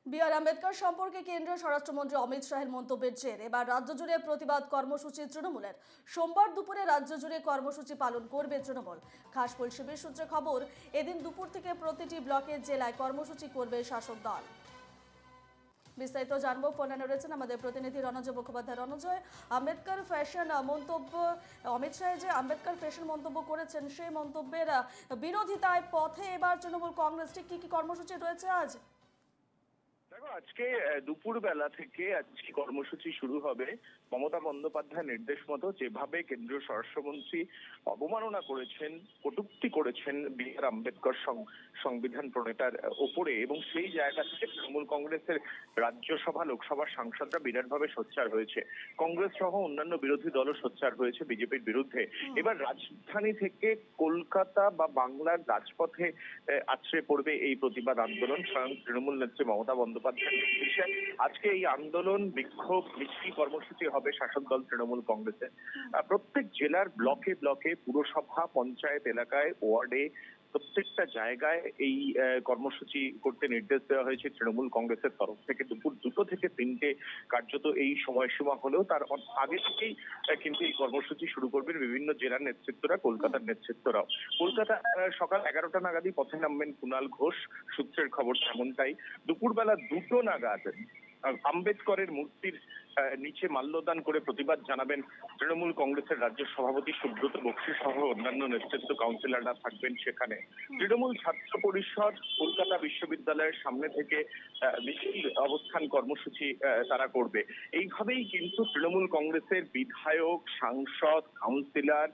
B.R.. Ambedkar সম্পর্কে কেন্দ্রীয় স্বরাষ্ট্রমন্ত্রী অমিত শাহের মন্তব্যের জের এবার রাজ্য জুড়ে প্রতিবাদ কর্মসূচি তৃণমূলের। সোমবার দুপুরে রাজ্য জুড়ে কর্মসূচি পালন করবে তৃণমূল। খাসফুল শিবির সূত্রে খবর, এদিন দুপুর থেকে প্রতিটি ব্লকের জেলায় কর্মসূচি করবে শাসক দল। বিস্তারিত জানবো, ফোনে রয়েছেন আমাদের প্রতিনিধি রণজয় মুখোপাধ্যায়। রণজয়, আম্বেদকর ফ্যাশন মন্তব্য, অমিত শাহ যে আম্বেদকর ফ্যাশন মন্তব্য করেছেন সেই মন্তব্যের বিরোধিতায় পথে এবার তৃণমূল কংগ্রেস, ঠিক কি কর্মসূচি রয়েছে আজ? দেখো, আজকে দুপুর বেলা থেকে আজকে কর্মসূচি শুরু হবে। মমতা বন্দ্যোপাধ্যায়ের নির্দেশ মতো যেভাবে কেন্দ্রীয় স্বরাষ্ট্রমন্ত্রী অবমাননা করেছেন, কটূক্তি করেছেন বি.আর. আম্বেদকর সংবিধান প্রণেতার ওপরে, এবং সেই জায়গা থেকে তৃণমূল কংগ্রেসের রাজ্যসভা লোকসভার সাংসদরা বিরাটভাবে সোচ্চার হয়েছে। কংগ্রেস সহ অন্যান্য বিরোধী দলও সোচ্চার হয়েছে বিজেপির বিরুদ্ধে। এবার রাজধানী থেকে কলকাতা বা বাংলার রাজপথে আছড়ে পড়বে এই প্রতিবাদ আন্দোলন। স্বয়ং তৃণমূল নেত্রী মমতা বন্দ্যোপাধ্যায়ের নির্দেশে আজকে এই আন্দোলন, বিক্ষোভ, মিছিল কর্মসূচি হবে শাসক দল তৃণমূল কংগ্রেসের। প্রত্যেক জেলার ব্লকে ব্লকে, পুরসভা, পঞ্চায়েত এলাকায়, ওয়ার্ডে, প্রত্যেকটা জায়গায় এই কর্মসূচি করতে নির্দেশ দেওয়া হয়েছে তৃণমূল কংগ্রেসের তরফ থেকে। দুপুর 2টো থেকে 3টে কার্যত এই সময়সীমা হলেও তার আগে থেকেই কিন্তু এই কর্মসূচি শুরু করবেন বিভিন্ন জেলার নেতৃত্বরা, কলকাতার নেতৃত্বরাও। কলকাতা সকাল 11টা নাগাদই পথে নামবেন কুণাল ঘোষ, সূত্রের খবর তেমনটাই। দুপুরবেলা 2টো নাগাদ আম্বেদকরের মূর্তির নিচে মাল্যদান করে প্রতিবাদ জানাবেন তৃণমূল কংগ্রেসের রাজ্য সভাপতি সুব্রত বক্সী সহ অন্যান্য নেতৃত্ব, কাউন্সিলররা থাকবেন সেখানে। তৃণমূল ছাত্র পরিষদ কলকাতা বিশ্ববিদ্যালয়ের সামনে থেকে মিছিল অবস্থান কর্মসূচি তারা করবে। এইভাবেই কিন্তু তৃণমূল কংগ্রেসের বিধায়ক, সাংসদ, কাউন্সিলর,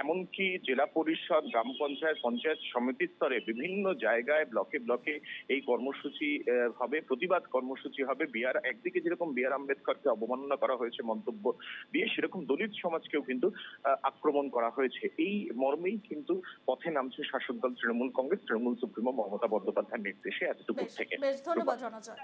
এমনকি জেলা পরিষদ, গ্রাম পঞ্চায়েত, পঞ্চায়েত সমিতি স্তরে বিভিন্ন জায়গায়, ব্লকে ব্লকে এই কর্মসূচি হবে, প্রতিবাদ কর্মসূচি হবে। একদিকে যেরকম বি.আর. আম্বেদকরকে অবমাননা করা হয়েছে মন্তব্য দিয়ে, সেরকম দলিত সমাজকেও কিন্তু আক্রমণ করা হয়েছে। এই মর্মেই কিন্তু পথে নামছে শাসক দল তৃণমূল কংগ্রেস, তৃণমূল সুপ্রিমো মমতা বন্দ্যোপাধ্যায়ের নির্দেশে আজ দুপুর থেকে। বেশ, ধন্যবাদ রণজয়।